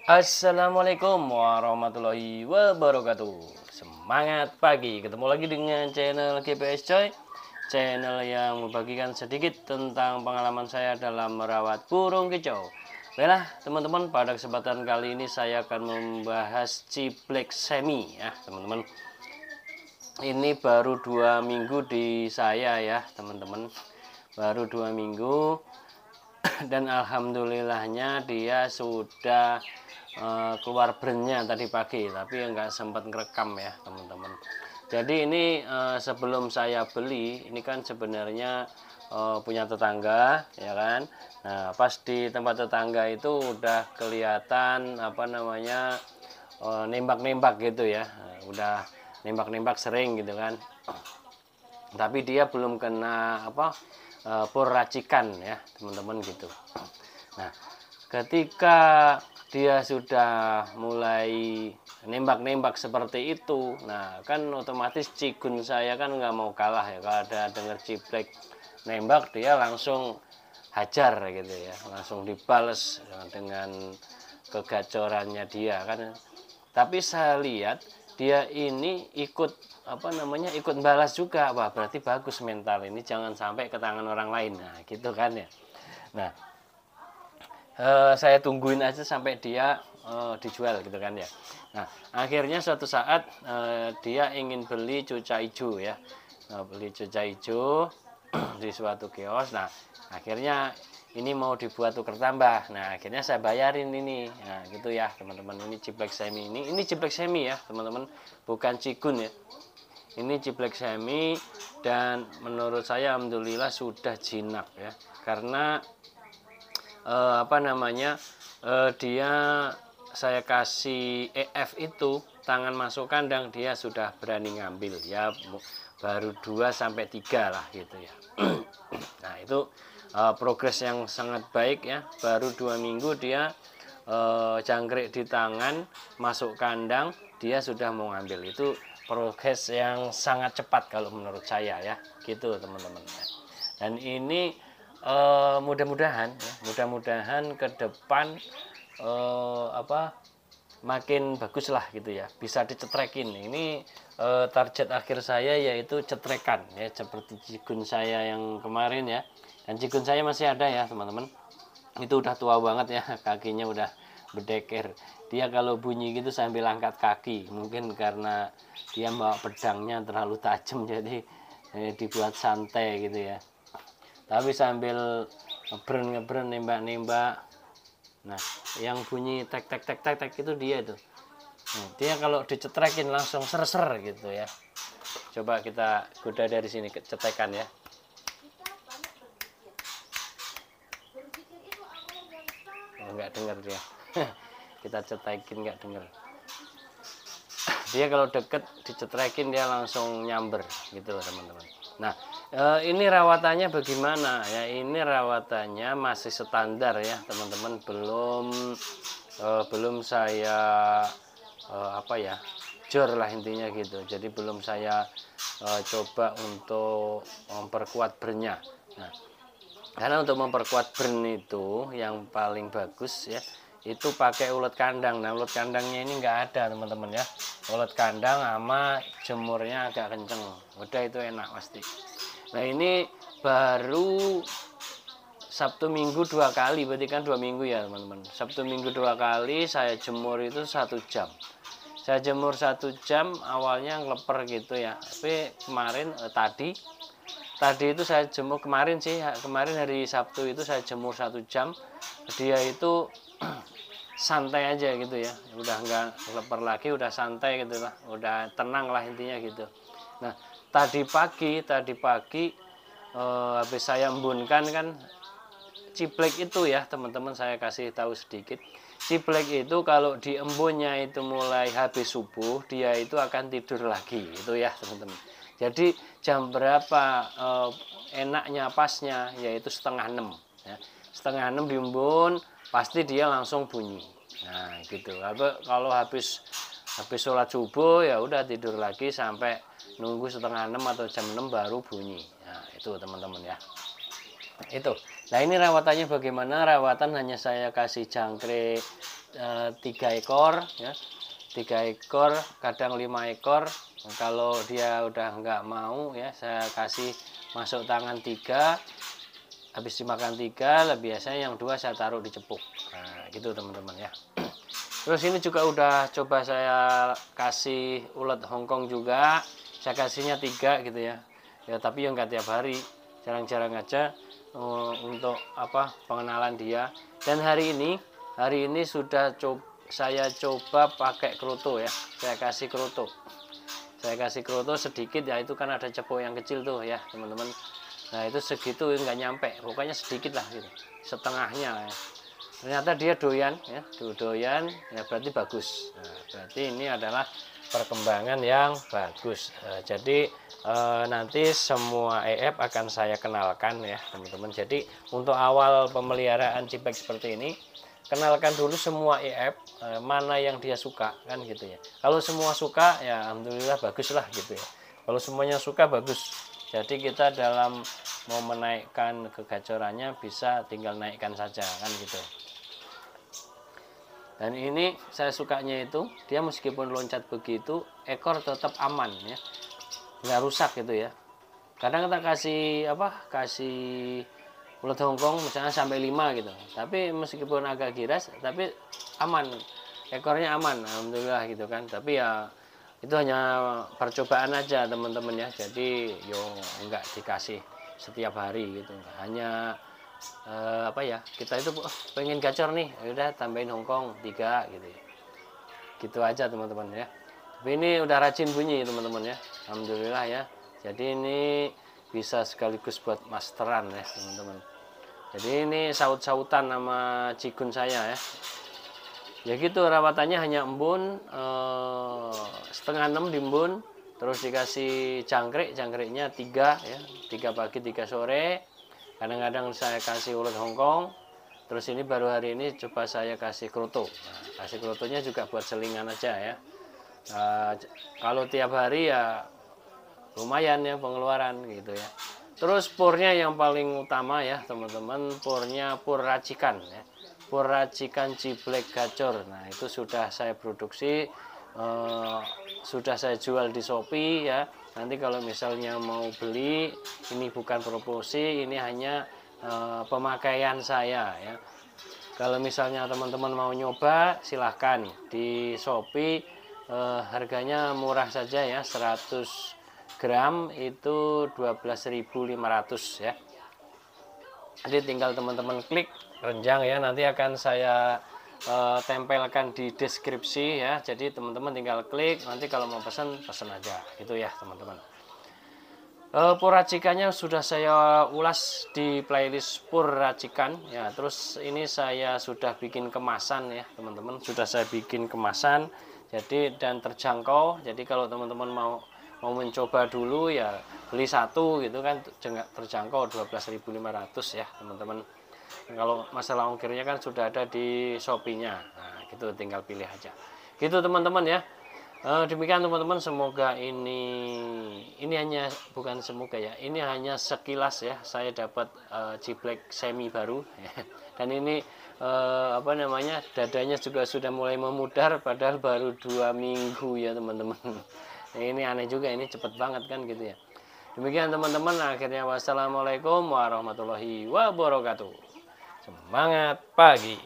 Assalamualaikum warahmatullahi wabarakatuh. Semangat pagi, ketemu lagi dengan channel GPS Coy, channel yang membagikan sedikit tentang pengalaman saya dalam merawat burung kicau. Baiklah teman-teman, pada kesempatan kali ini saya akan membahas ciblek semi ya teman-teman. Ini baru 2 minggu di saya ya teman-teman, baru 2 minggu. Dan alhamdulillahnya dia sudah keluar brandnya tadi pagi, tapi nggak sempat ngerekam ya teman-teman. Jadi ini sebelum saya beli ini kan sebenarnya punya tetangga ya kan. Nah pas di tempat tetangga itu udah kelihatan apa namanya nembak-nembak gitu ya. Udah nembak-nembak sering gitu kan, tapi dia belum kena apa pur racikan ya teman-teman gitu. Nah ketika dia sudah mulai nembak-nembak seperti itu, nah kan otomatis cigun saya kan nggak mau kalah ya, kalau ada dengar ciblek nembak dia langsung hajar gitu ya, langsung dibales dengan kegacorannya dia kan. Tapi saya lihat dia ini ikut apa namanya ikut balas juga. Wah berarti bagus mental ini, jangan sampai ke tangan orang lain, nah gitu kan ya. Nah saya tungguin aja sampai dia dijual gitu kan ya. Nah akhirnya suatu saat dia ingin beli cuca hijau ya. Nah, beli cuca hijau di suatu kios. Nah akhirnya ini mau dibuat tuker tambah. Nah akhirnya saya bayarin ini. Nah gitu ya teman-teman, ini ciblek semi, ini ciblek semi ya teman-teman, bukan cigun ya. Ini ciblek semi dan menurut saya alhamdulillah sudah jinak ya, karena apa namanya dia saya kasih EF itu tangan masuk kandang dia sudah berani ngambil ya, baru 2 sampai 3 lah gitu ya. Nah itu progres yang sangat baik ya, baru 2 minggu dia jangkrik di tangan masuk kandang dia sudah mau ngambil, itu progres yang sangat cepat kalau menurut saya ya gitu teman-teman. Dan ini mudah-mudahan ya, mudah-mudahan ke depan apa makin bagus lah gitu ya, bisa dicetrekin. Ini target akhir saya yaitu cetrekan ya, seperti cigun saya yang kemarin ya. Dan cigun saya masih ada ya teman-teman, itu udah tua banget ya, kakinya udah berdeker. Dia kalau bunyi gitu sambil angkat kaki, mungkin karena dia bawa pedangnya terlalu tajam, jadi dibuat santai gitu ya, tapi sambil ngebren nembak-nembak. Nah yang bunyi tek tek tek tek tek itu dia tuh. Nah, dia kalau dicetrekin langsung ser-ser gitu ya. Coba kita goda dari sini cetekan ya. Oh, nggak dengar dia. Kita cetekin nggak dengar. Dia kalau deket dicetrekin dia langsung nyamber gitu teman-teman. Nah ini rawatannya bagaimana ya, ini rawatannya masih standar ya teman-teman, belum saya apa ya jor lah intinya gitu, jadi belum saya coba untuk memperkuat brandnya. Nah karena untuk memperkuat brand itu yang paling bagus ya itu pakai ulet kandang. Nah ulet kandangnya ini enggak ada teman-teman ya, ulet kandang sama jemurnya agak kenceng, udah itu enak pasti. Nah ini baru Sabtu Minggu 2 kali, berarti kan 2 minggu ya teman-teman. Sabtu Minggu 2 kali saya jemur itu 1 jam. Saya jemur 1 jam, awalnya ngeleper gitu ya, tapi kemarin tadi itu saya jemur, kemarin sih, kemarin hari Sabtu itu saya jemur 1 jam, dia itu santai aja gitu ya, udah nggak leper lagi, udah santai gitu lah, udah tenang lah intinya gitu. Nah tadi pagi habis saya embunkan kan ciblek itu ya teman-teman, saya kasih tahu sedikit. Ciblek itu kalau di embunnya itu mulai habis subuh dia itu akan tidur lagi itu ya teman-teman. Jadi jam berapa enaknya pasnya yaitu setengah 6 ya. Setengah 6 diembun pasti dia langsung bunyi. Nah gitu. Kalau habis sholat subuh ya udah tidur lagi sampai nunggu setengah 6 atau jam 6 baru bunyi. Nah itu teman-teman ya. Itu. Nah ini rawatannya bagaimana? Rawatan hanya saya kasih jangkrik 3 ekor ya, 3 ekor kadang 5 ekor. Kalau dia udah nggak mau ya, saya kasih masuk tangan 3, habis dimakan 3, biasanya yang 2 saya taruh di cepuk. Nah gitu teman-teman ya. Terus ini juga udah coba saya kasih ulet Hongkong juga, saya kasihnya 3 gitu ya. Ya tapi yang nggak tiap hari, jarang-jarang aja untuk apa pengenalan dia. Dan hari ini sudah saya coba pakai kroto ya. Saya kasih kroto sedikit ya, itu kan ada cepuk yang kecil tuh ya teman-teman. Nah itu segitu nggak nyampe, pokoknya sedikit lah gitu, setengahnya ya. Ternyata dia doyan ya, doyan ya, berarti bagus. Nah, berarti ini adalah perkembangan yang bagus. Jadi nanti semua EF akan saya kenalkan ya teman-teman. Jadi untuk awal pemeliharaan ciblek seperti ini, kenalkan dulu semua EF, mana yang dia suka kan gitu ya. Kalau semua suka ya alhamdulillah bagus lah gitu ya. Kalau semuanya suka bagus. Jadi kita dalam mau menaikkan kegacorannya bisa tinggal naikkan saja kan gitu. Dan ini saya sukanya itu dia meskipun loncat begitu, ekor tetap aman ya, nggak rusak gitu ya. Kadang kita kasih ulet Hongkong misalnya sampai 5 gitu, tapi meskipun agak giras tapi aman, ekornya aman alhamdulillah gitu kan. Tapi ya itu hanya percobaan aja teman-teman ya, jadi yo nggak dikasih setiap hari gitu, hanya kita itu pengen gacor nih, udah tambahin Hongkong 3 gitu ya. Gitu aja teman-teman ya. Tapi ini udah rajin bunyi teman-teman ya, alhamdulillah ya. Jadi ini bisa sekaligus buat masteran ya teman-teman. Jadi ini saut-sautan sama cikun saya ya. Ya gitu, rawatannya hanya embun, setengah 6 diembun, terus dikasih jangkriknya 3 ya, 3 pagi 3 sore. Kadang-kadang saya kasih ulet Hongkong. Terus ini baru hari ini coba saya kasih kroto. Nah, kasih krotonya juga buat selingan aja ya. Kalau tiap hari ya lumayan ya pengeluaran gitu ya. Terus purnya yang paling utama ya teman-teman, purnya pur racikan ya. Pur racikan ciblek gacor. Nah itu sudah saya produksi, sudah saya jual di Shopee ya. Nanti kalau misalnya mau beli, ini bukan promosi, ini hanya pemakaian saya ya. Kalau misalnya teman-teman mau nyoba, silahkan di Shopee, harganya murah saja ya, 100 gram itu 12.500 ya. Jadi tinggal teman-teman klik renjang ya, nanti akan saya tempelkan di deskripsi ya. Jadi teman-teman tinggal klik, nanti kalau mau pesan aja gitu ya teman-teman. Pur racikannya sudah saya ulas di playlist pur racikan ya. Terus ini saya sudah bikin kemasan ya teman-teman, sudah saya bikin kemasan jadi dan terjangkau. Jadi kalau teman-teman mau mencoba dulu ya beli satu gitu kan, terjangkau 12.500 ya teman-teman. Kalau masalah ongkirnya kan sudah ada di Shopee-nya. Nah, gitu tinggal pilih aja. Gitu teman-teman ya. Demikian teman-teman, semoga ini hanya bukan semoga ya. Ini hanya sekilas ya saya dapat ciblek semi baru ya. Dan ini dadanya juga sudah mulai memudar padahal baru 2 minggu ya teman-teman. Ini aneh juga, ini cepet banget kan gitu ya. Demikian teman-teman, akhirnya wassalamualaikum warahmatullahi wabarakatuh. Semangat pagi.